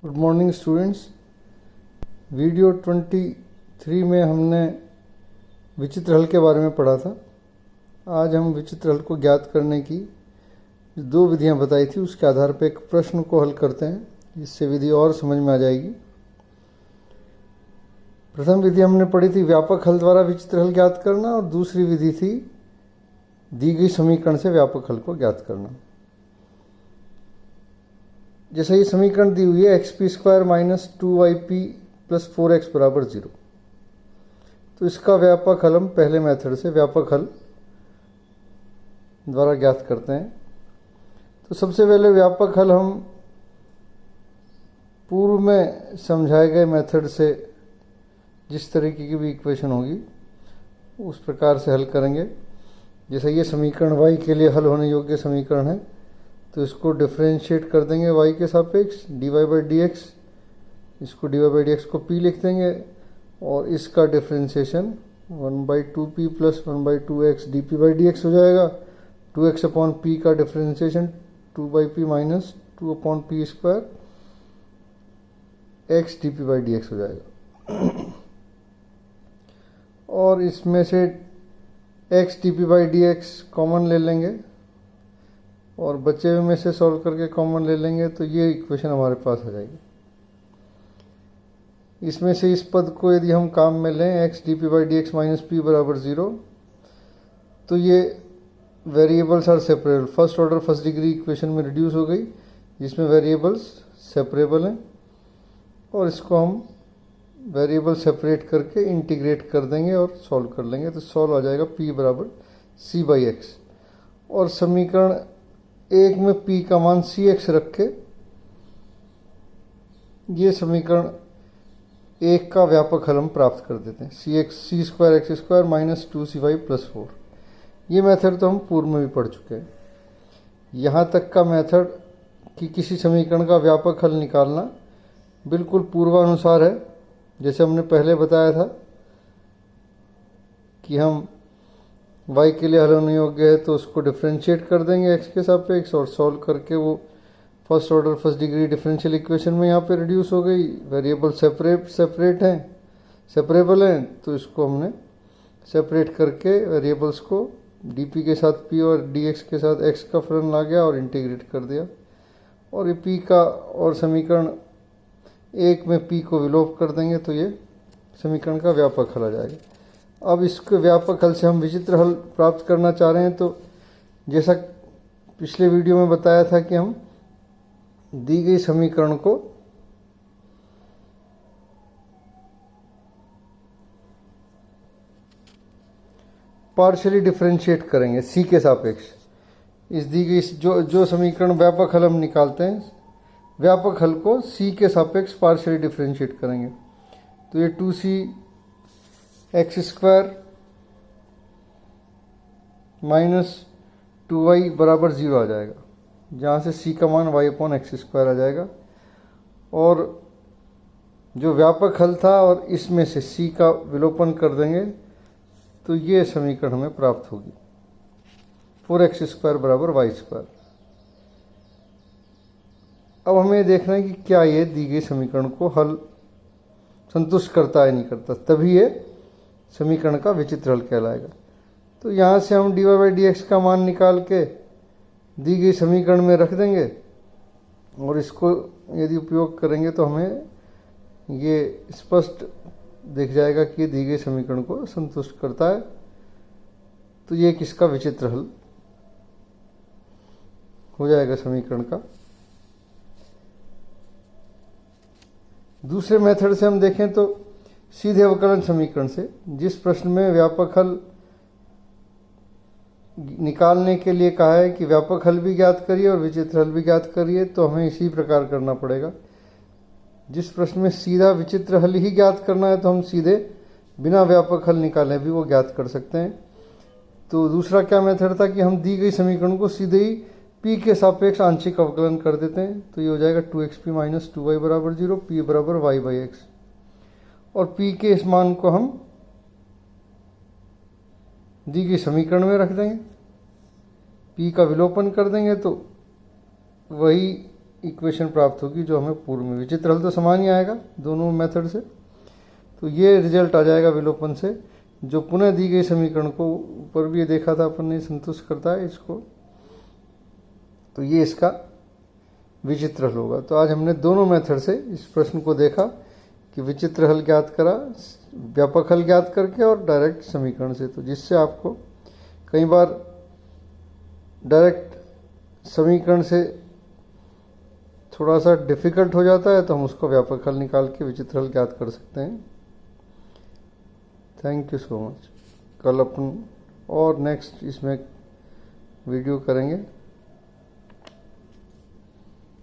Good morning students. Video 23 में हमने विचित्र हल के बारे में पढ़ा था। आज हम विचित्र हल को ज्ञात करने की दो विधियां बताई थी, उसके आधार पर एक प्रश्न को हल करते हैं, जिससे विधि और समझ में आ जाएगी। प्रथम विधि हमने पढ़ी थी व्यापक हल द्वारा विचित्र हल ज्ञात करना, और दूसरी विधि थी दी गई समीकरण से व्यापक हल को ज्ञात करना। जैसे ये समीकरण दी हुई है x² minus 2yp plus 4x बराबर 0, तो इसका व्यापक हल हम पहले मेथड से व्यापक हल द्वारा ज्ञात करते हैं। तो सबसे पहले व्यापक हल हम पूर्व में समझाए गए मेथड से जिस तरीके की भी इक्वेशन होगी उस प्रकार से हल करेंगे। जैसे ये समीकरण y के लिए हल होने योग्य समीकरण है, तो इसको डिफरेंशिएट कर देंगे y के सापेक्ष dy बाई डी एक्स, इसको dy बाई डी एक्स को p लिख देंगे, और इसका differentiation 1/2p plus 1/2x dp by d x हो जाएगा। 2x अपॉन p का differentiation 2/p minus 2/p square x dp by d x हो जाएगा। और इसमें से x dp by d x common ले लेंगे और बचे हुए में से सॉल्व करके कॉमन ले लेंगे, तो ये इक्वेशन हमारे पास आ जाएगी। इसमें से इस पद को यदि हम काम में लें x dp by d x minus p बराबर 0, तो ये variables are separable, first order first degree equation में रिड्यूस हो गई, जिसमें वेरिएबल्स सेपरेबल हैं, और इसको हम वेरिएबल सेपरेट करके इंटीग्रेट कर देंगे और सॉल्व कर लेंगे, तो सॉल्व आ जाएगा p बराबर c बाई एक्स। और समीकरण एक में p का मान cx रख के ये समीकरण एक का व्यापक हल हम प्राप्त कर देते हैं, c² माइनस 2cy प्लस 4। ये मेथड तो हम पूर्व में भी पढ़ चुके हैं। यहाँ तक का मेथड कि किसी समीकरण का व्यापक हल निकालना बिल्कुल पूर्वानुसार है। जैसे हमने पहले बताया था कि हम y के लिए हल होने योग्य है, तो उसको डिफरेंशिएट कर देंगे x के सापेक्ष और सॉल्व करके वो first order first degree differential equation में यहाँ पे रिड्यूस हो गई। वेरिएबल सेपरेबल हैं, तो इसको हमने सेपरेट करके वेरिएबल्स को dp के साथ p और dx के साथ x का फलन ला गया और इंटीग्रेट कर दिया, और ये p का और समीकरण एक में p को विलोप कर देंगे, तो ये समीकरण का व्यापक हल आ जाएगा। अब इसके व्यापक हल से हम विचित्र हल प्राप्त करना चाह रहे हैं, तो जैसा पिछले वीडियो में बताया था कि हम दी गई समीकरण को पार्शियली डिफरेंशिएट करेंगे c के सापेक्ष। इस दी गई जो समीकरण व्यापक हल हम निकालते हैं, व्यापक हल को c के सापेक्ष पार्शियली डिफरेंशिएट करेंगे, तो ये 2cx² माइनस 2y बराबर 0 आ जाएगा, जहाँ से c का मान y/x² आ जाएगा। और जो व्यापक हल था और इसमें से c का विलोपन कर देंगे, तो ये समीकरण हमें प्राप्त होगी 4x² बराबर y²। अब हमें देखना है कि क्या ये दी गई समीकरण को हल संतुष्ट करता है नहीं करता, तभी ये समीकरण का विचित्र हल कहलाएगा। तो यहाँ से हम dy बाई डी एक्स का मान निकाल के दी गई समीकरण में रख देंगे, और इसको यदि उपयोग करेंगे तो हमें ये स्पष्ट दिख जाएगा कि दी गई समीकरण को संतुष्ट करता है। तो ये किसका विचित्र हल हो जाएगा समीकरण का। दूसरे मेथड से हम देखें तो सीधे अवकलन समीकरण से, जिस प्रश्न में व्यापक हल निकालने के लिए कहा है कि व्यापक हल भी ज्ञात करिए और विचित्र हल भी ज्ञात करिए, तो हमें इसी प्रकार करना पड़ेगा। जिस प्रश्न में सीधा विचित्र हल ही ज्ञात करना है, तो हम सीधे बिना व्यापक हल निकाले भी वो ज्ञात कर सकते हैं। तो दूसरा क्या मेथड था कि हम दी गई समीकरण को सीधे ही p के सापेक्ष आंशिक अवकलन कर देते हैं, तो ये हो जाएगा 2xp माइनस 2y बराबर 0, p बराबर y बाई एक्स। और p के इस मान को हम दी गई समीकरण में रख देंगे, p का विलोपन कर देंगे, तो वही इक्वेशन प्राप्त होगी जो हमें पूर्व में। विचित्र हल तो समान ही आएगा दोनों मेथड से, तो ये रिजल्ट आ जाएगा विलोपन से, जो पुनः दी गई समीकरण को ऊपर भी ये देखा था अपन ने संतुष्ट करता है इसको, तो ये इसका विचित्र हल होगा। तो आज हमने दोनों मेथड से इस प्रश्न को देखा कि विचित्र हल ज्ञात करा व्यापक हल ज्ञात करके और डायरेक्ट समीकरण से, तो जिससे आपको कई बार डायरेक्ट समीकरण से थोड़ा सा डिफिकल्ट हो जाता है तो हम उसको व्यापक हल निकाल के विचित्र हल ज्ञात कर सकते हैं। Thank you so much. कल अपन और नेक्स्ट इसमें वीडियो करेंगे।